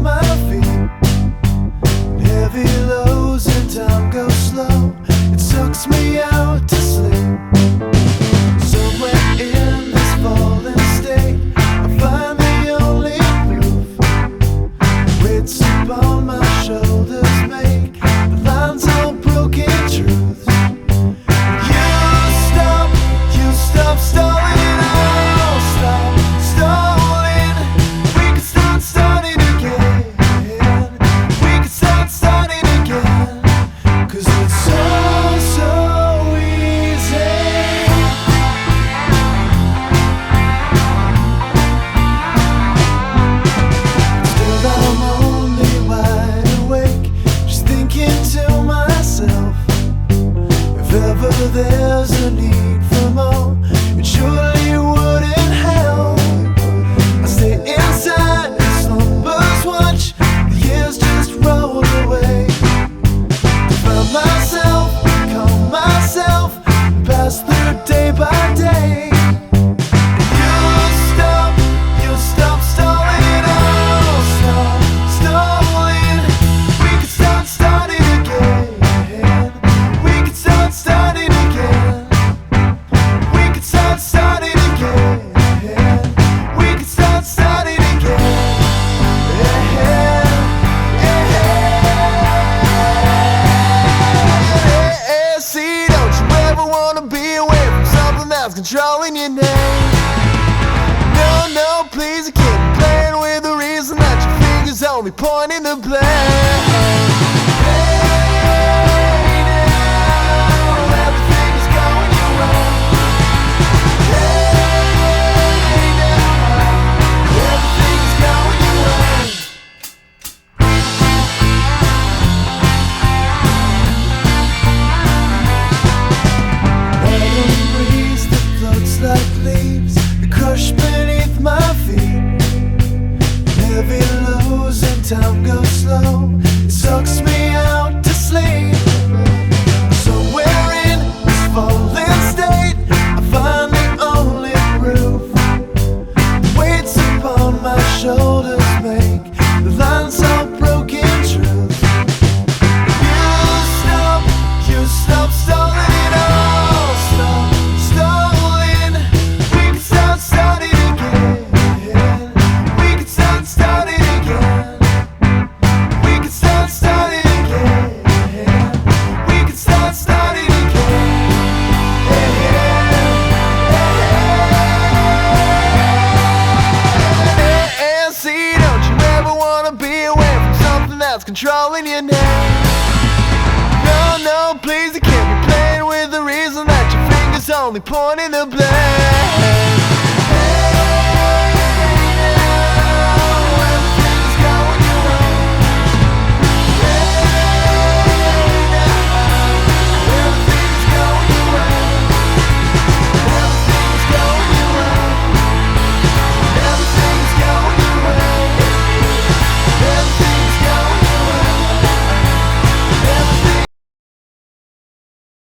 my feet. Heavy lows and time goes slow. It sucks me out to sleep. Somewhere in this fallen state, I find the only proof. Weights upon my shoulders make the lines all broken truths. You stop stalling it all. Stop stalling. We can start starting again. We can start starting again. 'Cause it's so easy. Still I'm only wide awake, just thinking to myself, if ever there's a need for more, it surely wouldn't help. I stay inside, slumbers watch, the years just roll away. Find myself, calm myself, pass through day by day. You stop stalling it all. Stop stalling. We can start starting again. We can start starting again. We can start starting again. We can start starting again. See, don't you ever wanna be away from something that's controlling your name? No, please, I can't be playing with the reason that your fingers only pointing the blame. Hey, now, everything is going your way. Hey, now, everything is going your way. Autumn breeze that floats like leaves, they crush beneath my feet. Heavy lows and time goes slow. It sucks me out to sleep. Somewhere in this fallen state, I find the only proof. Weights upon my shoulders make the lines all broken truth. You stop stalling it all. Stop stalling. We can start starting again. We can start starting again. We can start starting again. We can start starting again. And see, don't you ever wanna be away from something that's controlling your name? No, please, I can't be playing with the reason that your fingers only pointing the blame.